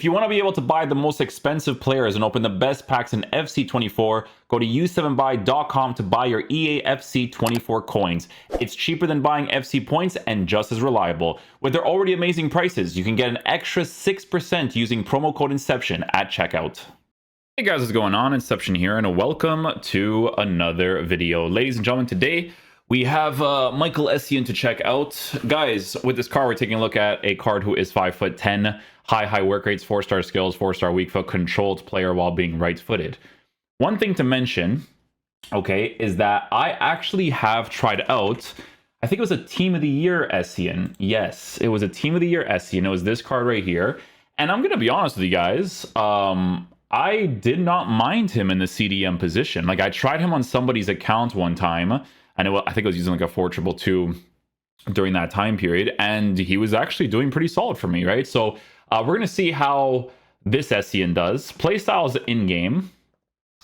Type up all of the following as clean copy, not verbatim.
If you want to be able to buy the most expensive players and open the best packs in FC24, go to u7buy.com to buy your EA FC24 coins. It's cheaper than buying FC points and just as reliable. With their already amazing prices, you can get an extra 6% using promo code Inception at checkout. Hey guys, what's going on? Inception here, and welcome to another video. Ladies and gentlemen, today we have Michael Essien to check out. Guys, with this card, we're taking a look at a card who is 5'10", high work rates, 4-star skills, 4-star weak foot, controlled player while being right-footed. One thing to mention, okay, is that I actually have tried out, I think it was a Team of the Year Essien. Yes, it was a Team of the Year Essien. It was this card right here. And I'm going to be honest with you guys, I did not mind him in the CDM position. Like, I tried him on somebody's account one time, and I think I was using like a 4-2-2 during that time period, and he was actually doing pretty solid for me, right? So we're going to see how this Essien does. Playstyle's in-game.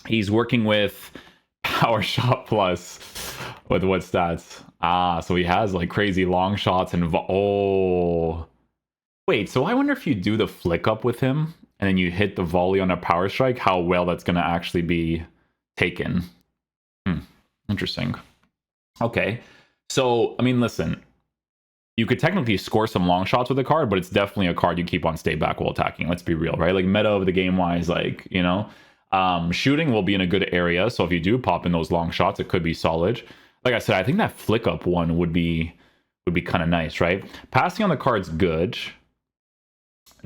He's working with Power Shot Plus. With what stats? So he has like crazy long shots and... Oh. Wait, so I wonder if you do the flick up with him, and then you hit the volley on a power strike, how well that's going to actually be taken. Interesting. Okay, so, I mean, listen, you could technically score some long shots with the card, but it's definitely a card you keep on stay back while attacking. Let's be real, right? Like, meta of the game-wise, like, you know, shooting will be in a good area, so if you do pop in those long shots, it could be solid. Like I said, I think that flick-up one would be kind of nice, right? Passing on the card's good.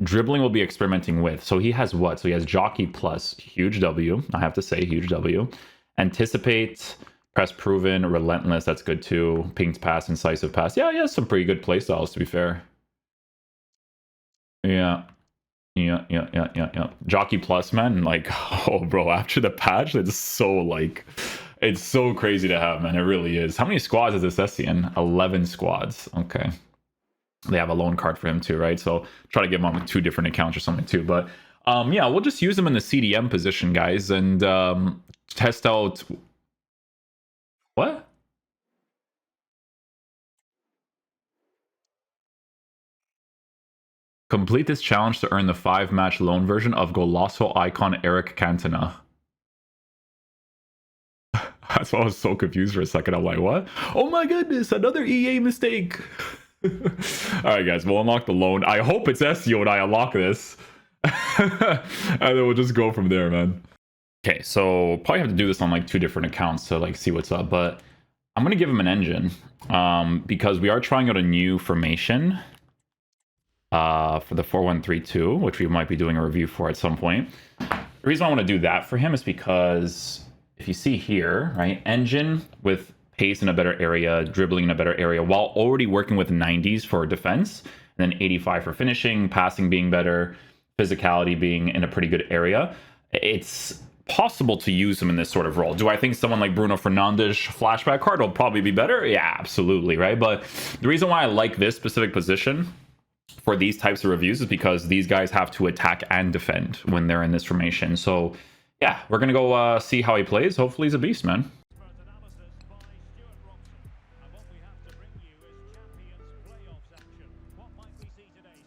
Dribbling will be experimenting with. So he has what? So he has Jockey Plus. Huge W. I have to say, huge W. Anticipate, Press Proven, Relentless. That's good too. Pinged Pass, Incisive Pass. Yeah, he has some pretty good playstyles, to be fair. Yeah. Jockey Plus, man. Like, oh, bro, after the patch, it's so, like... It's so crazy to have, man. It really is. How many squads is this Essien? 11 squads. Okay. They have a loan card for him too, right? So try to give him on 2 different accounts or something too. But yeah, we'll just use him in the CDM position, guys, and test out... What? Complete this challenge to earn the 5-match loan version of GOLAZO icon Eric Cantona. That's why I was so confused for a second. I'm like, what? Oh my goodness, another EA mistake. All right, guys, we'll unlock the loan. I hope it's Essien when I unlock this. And then we'll just go from there, man. Okay, so probably have to do this on like 2 different accounts to like see what's up, but I'm gonna give him an engine because we are trying out a new formation for the 4-1-3-2, which we might be doing a review for at some point. The reason I want to do that for him is because if you see here, right, engine with pace in a better area, dribbling in a better area, while already working with 90s for defense, and then 85 for finishing, passing being better, physicality being in a pretty good area, it's possible to use him in this sort of role. Do I think someone like Bruno Fernandes flashback card will probably be better? Yeah, absolutely, right? But the reason why I like this specific position for these types of reviews is because these guys have to attack and defend when they're in this formation. So yeah, we're going to go see how he plays. Hopefully he's a beast, man.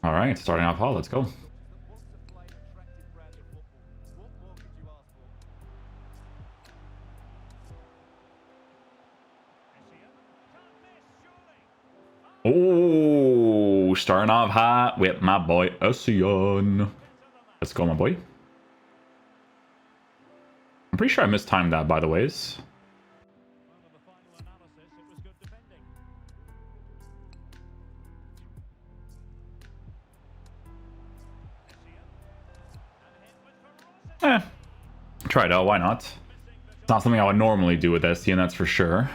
All right, starting off hot. Let's go. Oh, starting off hot with my boy Essien. Let's go, my boy. I'm pretty sure I mistimed that, by the ways. Try it out, why not? It's not something I would normally do with Essien, that's for sure.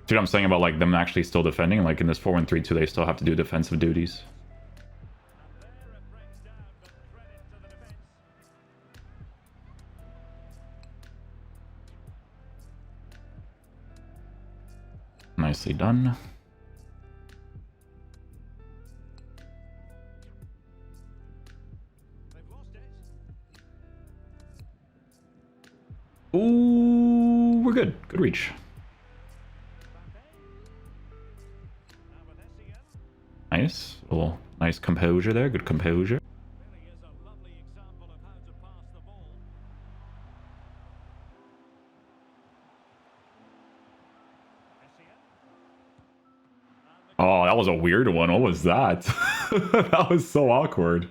See what I'm saying about like them actually still defending? Like in this 4-1-3-2, they still have to do defensive duties. Nicely done. Ooh, we're good. Good reach. Nice. Little nice Nice composure there. Good composure. Oh, that was a weird one. What was that? That was so awkward.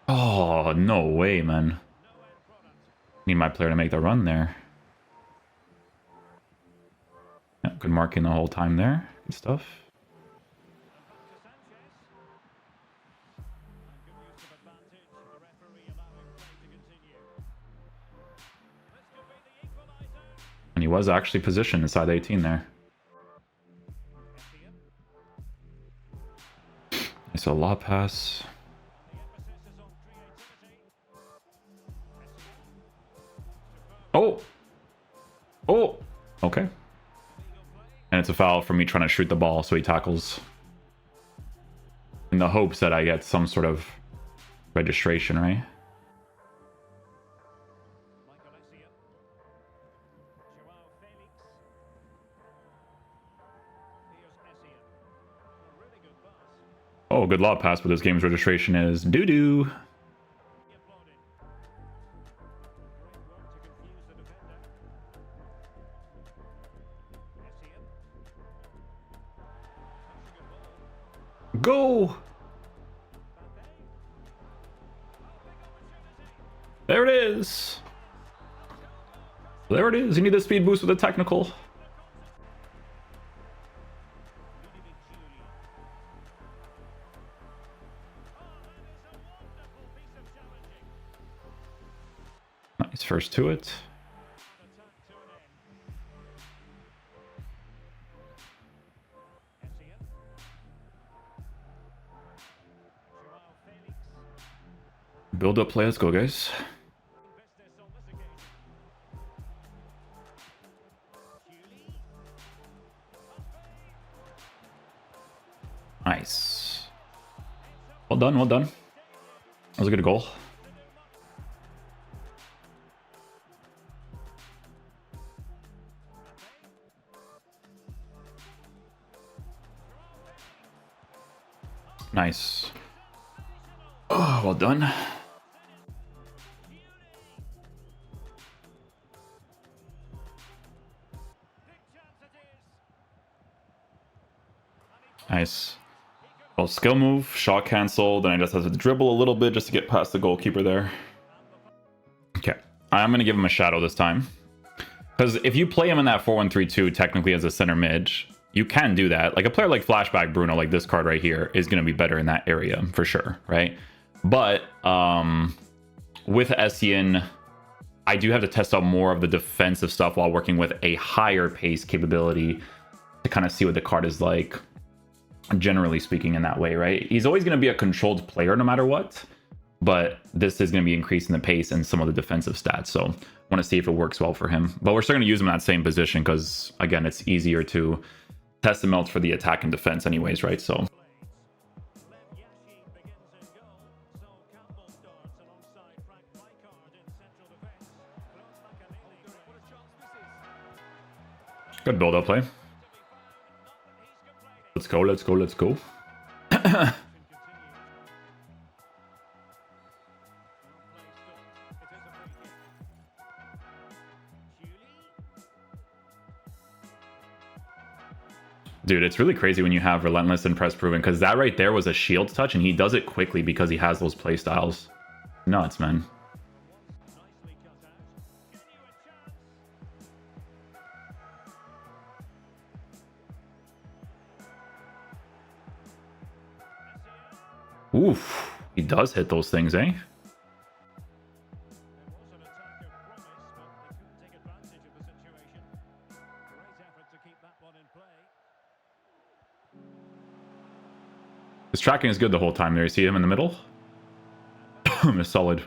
Oh, no way, man. Need my player to make the run there. Yeah, good marking the whole time there. Good stuff. And he was actually positioned inside the 18 there. It's a lob pass. Oh! Oh! Okay. And it's a foul for me trying to shoot the ball, so he tackles. In the hopes that I get some sort of registration, right? Oh, good lob pass, but this game's registration is doo-doo. Go! There it is! There it is. You need the speed boost with a technical. Nice first to it. Build up play, let's go, guys. Nice. Well done, well done. That was a good goal. Nice. Oh, well done. Nice. Well, skill move, shot cancel, then I just have to dribble a little bit just to get past the goalkeeper there. Okay, I'm going to give him a shadow this time. Because if you play him in that 4-1-3-2 technically as a center mid, you can do that. Like a player like Flashback Bruno, like this card right here, is going to be better in that area for sure, right? But with Essien, I do have to test out more of the defensive stuff while working with a higher pace capability to kind of see what the card is like, generally speaking, in that way, right? He's always going to be a controlled player no matter what, but this is going to be increasing the pace and some of the defensive stats. So I want to see if it works well for him. But we're still going to use him in that same position because, again, it's easier to test him out for the attack and defense anyways, right? So good build-up play. Let's go, let's go, let's go. Dude, it's really crazy when you have Relentless and Press Proven, because that right there was a shield touch, and he does it quickly because he has those play styles. Nuts, man. Oof, he does hit those things, eh? His tracking is good the whole time there. You see him in the middle? It's solid.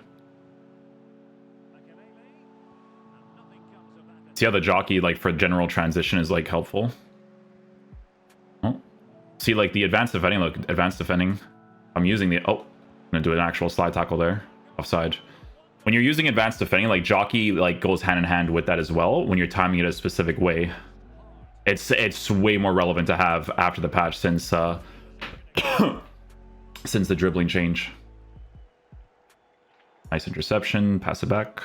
See how the jockey, like, for general transition is, like, helpful? Oh. See, like, the advanced defending, look, advanced defending. I'm using the... Oh, I'm going to do an actual slide tackle there. Offside. When you're using advanced defending, like jockey like goes hand in hand with that as well. When you're timing it a specific way, it's way more relevant to have after the patch since since the dribbling change. Nice interception, pass it back.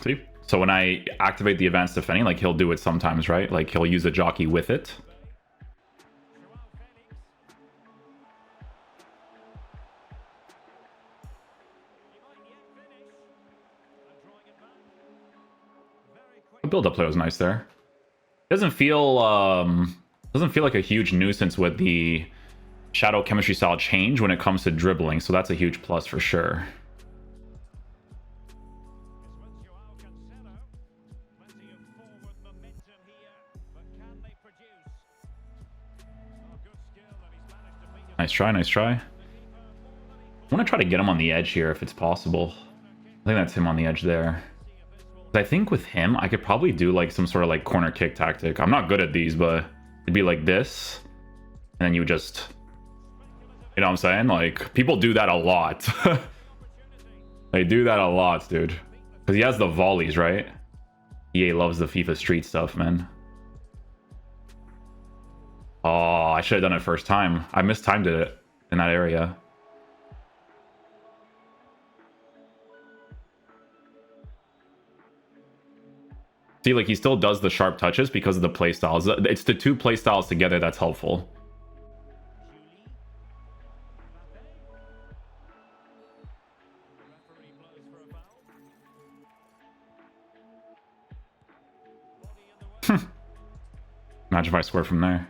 See? So when I activate the advanced defending, like he'll do it sometimes, right? Like he'll use a jockey with it. The build-up play was nice there. Doesn't feel like a huge nuisance with the shadow chemistry style change when it comes to dribbling, so that's a huge plus for sure. Nice try, nice try. I want to try to get him on the edge here if it's possible. I think that's him on the edge there. I think with him, I could probably do like some sort of like corner kick tactic. I'm not good at these, but it'd be like this. And then you just, you know what I'm saying? Like, people do that a lot. They do that a lot, dude. Because he has the volleys, right? EA loves the FIFA street stuff, man. Oh, I should have done it first time. I mistimed it in that area. See, like, he still does the sharp touches because of the playstyles. It's the two playstyles together that's helpful. Imagine if I score from there.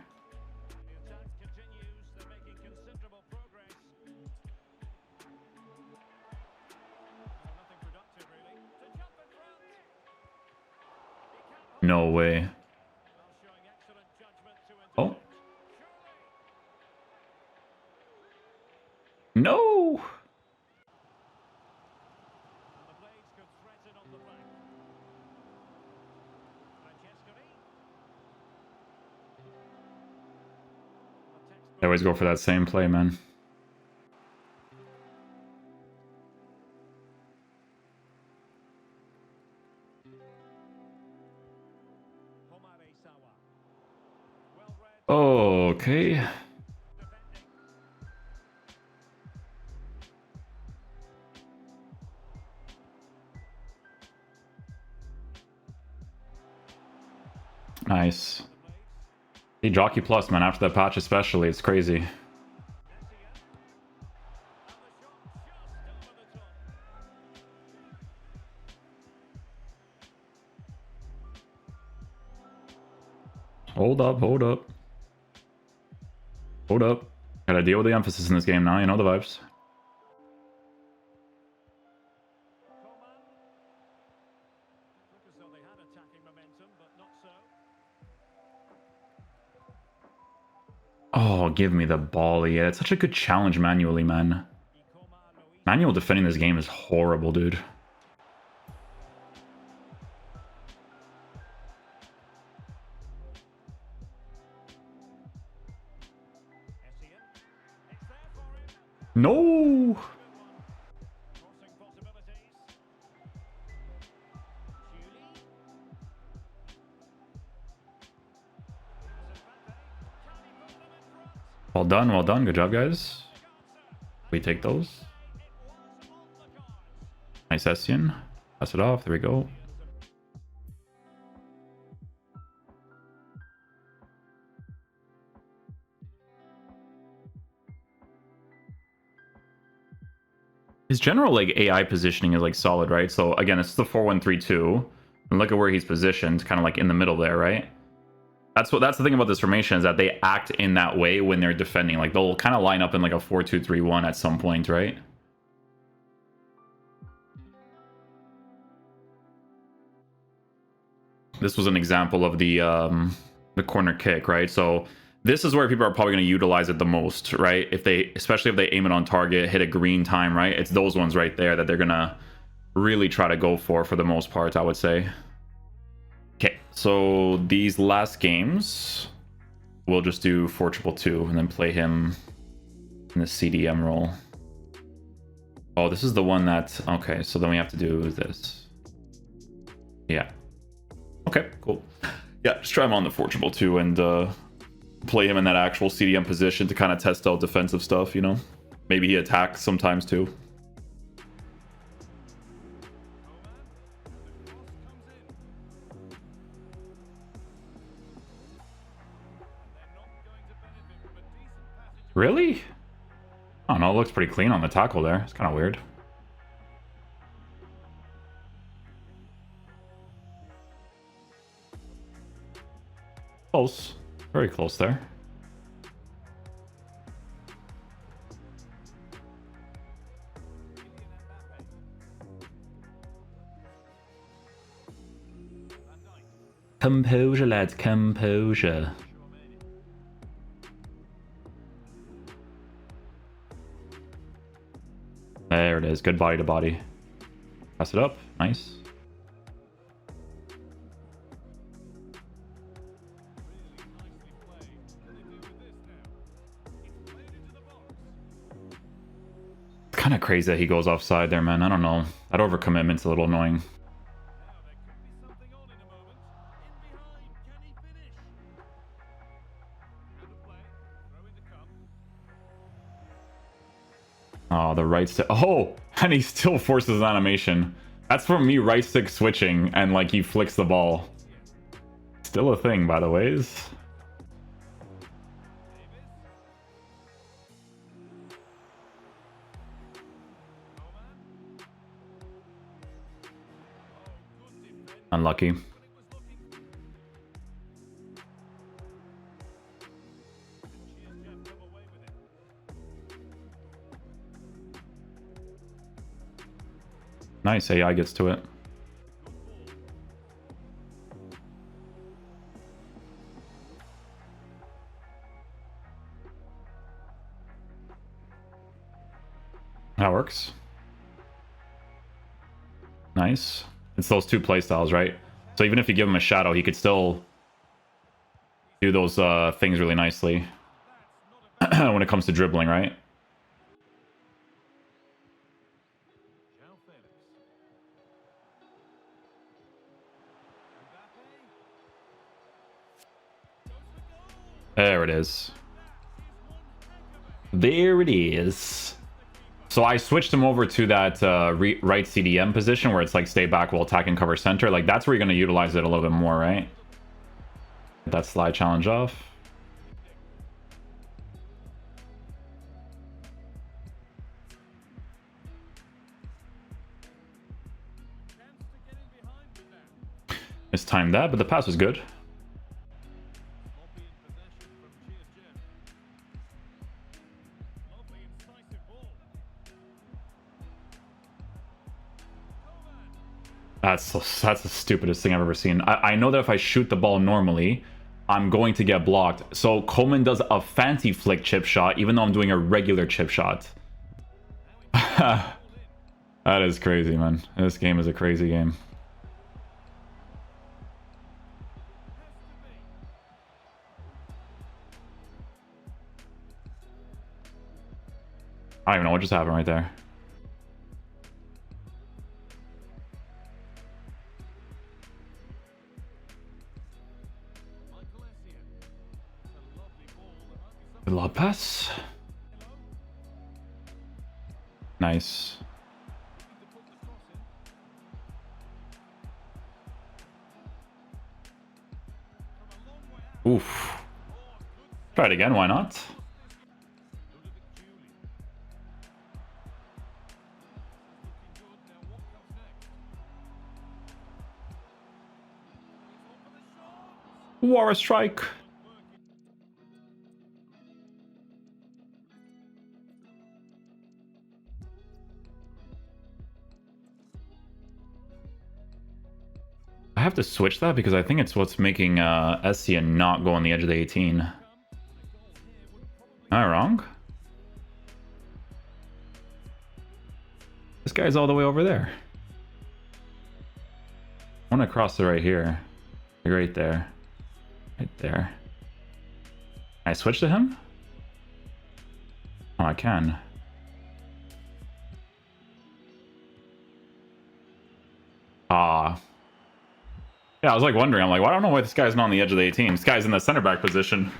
No way. Oh. No. I always go for that same play, man. Okay. Nice. Hey, jockey plus, man, after that patch especially, it's crazy. Hold up, hold up. Hold up. Gotta deal with the emphasis in this game now, you know the vibes. Oh, give me the ball. Yeah, it's such a good challenge manually, man. Manual defending this game is horrible, dude. No! Well done, well done. Good job, guys. We take those. Nice Essien. Pass it off. There we go. His general like AI positioning is like solid, right? So again, it's the 4-1-3-2, and look at where he's positioned, kind of like in the middle there, right? That's the thing about this formation, is that they act in that way when they're defending. Like they'll kind of line up in like a 4-2-3-1 at some point, right? This was an example of the corner kick, right? So this is where people are probably going to utilize it the most, right? Especially if they aim it on target, hit a green time, right? It's those ones right there that they're going to really try to go for the most part, I would say. Okay, So these last games, we'll just do 4-2-2 and then play him in the CDM role. Oh, this is the one that... Okay, so then we have to do this. Yeah. Okay, cool. Yeah, just try him on the 4-2-2 and play him in that actual CDM position to kind of test out defensive stuff, you know? Maybe he attacks sometimes too. Really? Oh no, it looks pretty clean on the tackle there. It's kind of weird. Close. Very close there. Composure, lads, composure. There it is. Good body to body. Pass it up. Nice. It's kind of crazy that he goes offside there, man. I don't know. That overcommitment's a little annoying. Oh, the right stick. Oh, and he still forces an animation. That's from me right stick switching and like he flicks the ball. Still a thing, by the ways. Unlucky. Nice, AI gets to it. That works. Nice. It's those two playstyles, right? So even if you give him a shadow, he could still do those things really nicely when it comes to dribbling, right? There it is. There it is. So I switched him over to that right CDM position where it's like stay back while attacking cover center. Like that's where you're going to utilize it a little bit more, right? Get that slide challenge off. Mistimed that, but the pass was good. That's the stupidest thing I've ever seen. I know that if I shoot the ball normally, I'm going to get blocked. So Coleman does a fancy flick chip shot, even though I'm doing a regular chip shot. That is crazy, man. This game is a crazy game. I don't even know what just happened right there. Lob pass. Nice. Oof. Try it again, why not? War a strike. I have to switch that because I think it's what's making Essien not go on the edge of the 18. Am I wrong? This guy's all the way over there. I want to cross it right here. Right there. Right there. Can I switch to him? Oh, I can. Yeah, I was like wondering. I'm like, well, I don't know why this guy's not on the edge of the 18. This guy's in the center back position.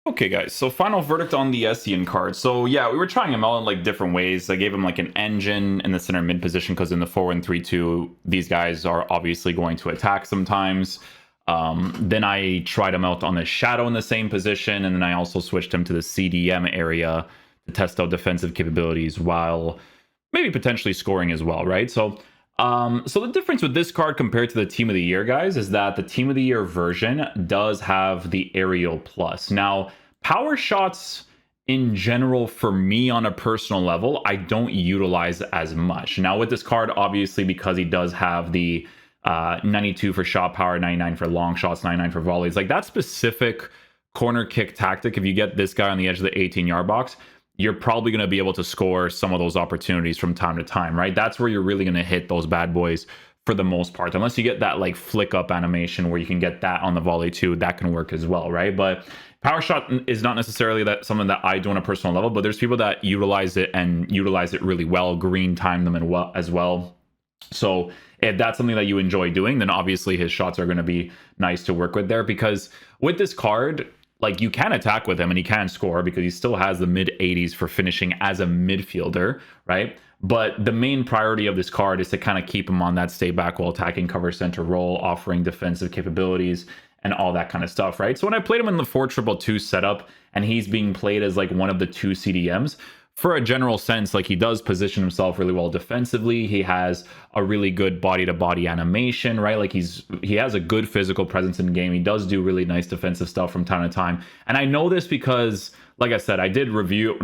Okay, guys, so final verdict on the Essien card. So yeah, we were trying him out in like different ways. I gave him like an engine in the center mid position because in the 4-1-3-2, these guys are obviously going to attack sometimes. Then I tried him out on the shadow in the same position, and then I also switched him to the CDM area to test out defensive capabilities while maybe potentially scoring as well, right? So the difference with this card compared to the Team of the Year, guys, is that the Team of the Year version does have the Aerial Plus. Now, power shots in general, for me on a personal level, I don't utilize as much. Now, with this card, obviously, because he does have the 92 for shot power, 99 for long shots, 99 for volleys, like that specific corner kick tactic, if you get this guy on the edge of the 18-yard box, you're probably going to be able to score some of those opportunities from time to time, right? That's where you're really going to hit those bad boys for the most part. Unless you get that like flick up animation where you can get that on the volley too, that can work as well, right? But power shot is not necessarily that something that I do on a personal level, but there's people that utilize it and utilize it really well, green time them as well. So if that's something that you enjoy doing, then obviously his shots are going to be nice to work with there, because with this card, like you can attack with him and he can score because he still has the mid 80s for finishing as a midfielder, right? But the main priority of this card is to kind of keep him on that stay back while attacking cover center role, offering defensive capabilities and all that kind of stuff, right? So when I played him in the 4-2-2 setup and he's being played as like one of the two CDMs, for a general sense, like he does position himself really well defensively. He has a really good body-to-body animation, right? Like he has a good physical presence in the game. He does do really nice defensive stuff from time to time. And I know this because, like I said, I didn't review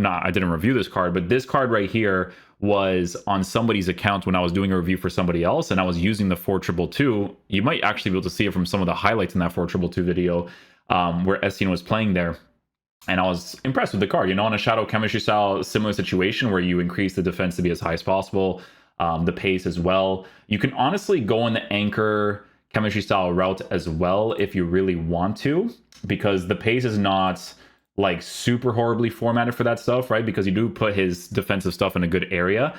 this card, but this card right here was on somebody's account when I was doing a review for somebody else, and I was using the 4-2-2. You might actually be able to see it from some of the highlights in that 4-2-2 video where Essien was playing there. And I was impressed with the card, you know, on a shadow chemistry style, similar situation where you increase the defense to be as high as possible, the pace as well. You can honestly go in the anchor chemistry style route as well if you really want to, because the pace is not like super horribly formatted for that stuff, right? Because you do put his defensive stuff in a good area.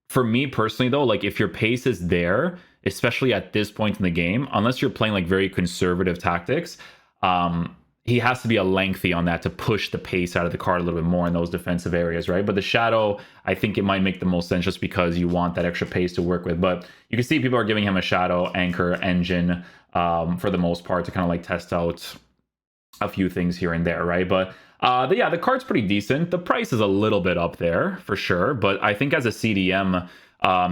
For me personally, though, like if your pace is there, especially at this point in the game, unless you're playing like very conservative tactics, he has to be a lengthy on that to push the pace out of the card a little bit more in those defensive areas, right? But the shadow, I think it might make the most sense just because you want that extra pace to work with. But you can see people are giving him a shadow, anchor, engine for the most part to kind of like test out a few things here and there, right? But yeah, the card's pretty decent. The price is a little bit up there for sure, but I think as a CDM,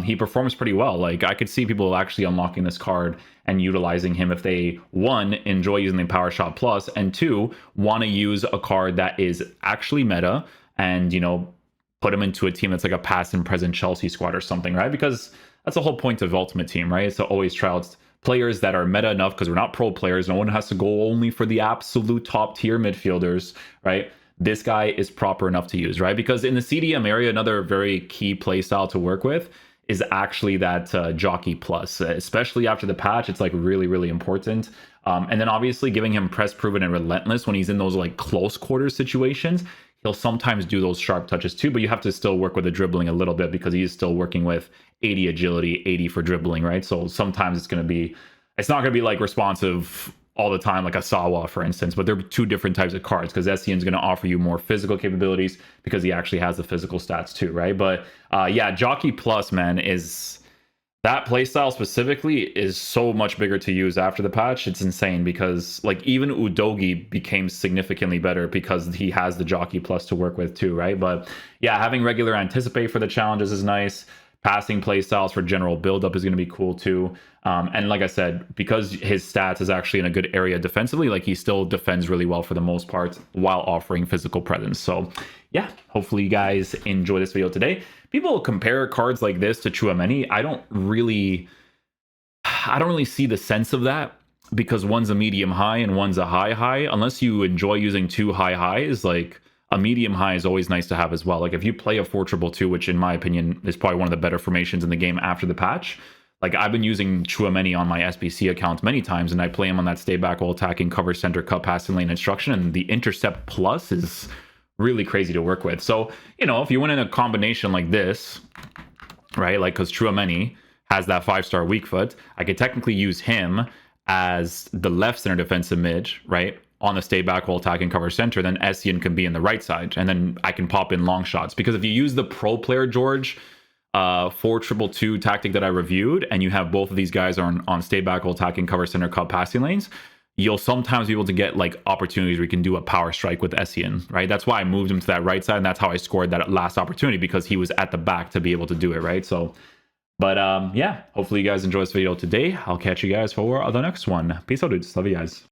he performs pretty well. Like I could see people actually unlocking this card and utilizing him if they, one, enjoy using the Power Shot Plus, and two, want to use a card that is actually meta and, you know, put him into a team that's like a past and present Chelsea squad or something, right? Because that's the whole point of Ultimate Team, right? It's to always try out players that are meta enough, because we're not pro players. No one has to go only for the absolute top tier midfielders, right? This guy is proper enough to use, right? Because in the CDM area, another very key play style to work with is actually that Jockey Plus, especially after the patch. It's like really, really important. And then obviously giving him press proven and relentless when he's in those like close quarters situations. He'll sometimes do those sharp touches too, but you have to still work with the dribbling a little bit because he's still working with 80 agility, 80 for dribbling, right? So sometimes it's not going to be like responsive all the time, like a Sawa, for instance, but they're two different types of cards, because Essien's going to offer you more physical capabilities because he actually has the physical stats too, right? But yeah, Jockey Plus, man, is that playstyle specifically is so much bigger to use after the patch. It's insane, because like even Udogi became significantly better because he has the Jockey Plus to work with too, right? But yeah, having regular anticipate for the challenges is nice. Passing playstyles for general buildup is going to be cool too. And like I said, because his stats is actually in a good area defensively, like he still defends really well for the most part while offering physical presence. So yeah, hopefully you guys enjoy this video today. People compare cards like this to Chouameni. I don't really see the sense of that, because one's a medium high and one's a high high. Unless you enjoy using two high highs, like a medium high is always nice to have as well. Like if you play a 4-2-2, which in my opinion is probably one of the better formations in the game after the patch, Like, I've been using Chouameni on my SBC account many times, and I play him on that stay back while attacking, cover center, cut, passing lane instruction, and the intercept plus is really crazy to work with. So, you know, if you win in a combination like this, right, like, because Chouameni has that 5-star weak foot, I could technically use him as the left center defensive mid, right, on the stay back while attacking cover center, then Essien can be in the right side, and then I can pop in long shots. Because if you use the pro player George 4-2-2 tactic that I reviewed, and you have both of these guys on stay back while attacking cover center, cut, passing lanes, you'll sometimes be able to get like opportunities where you can do a power strike with Essien, right? That's why I moved him to that right side, and that's how I scored that last opportunity, because he was at the back to be able to do it, right? So, but yeah, hopefully you guys enjoy this video today. I'll catch you guys for the next one. Peace out, dudes. Love you guys.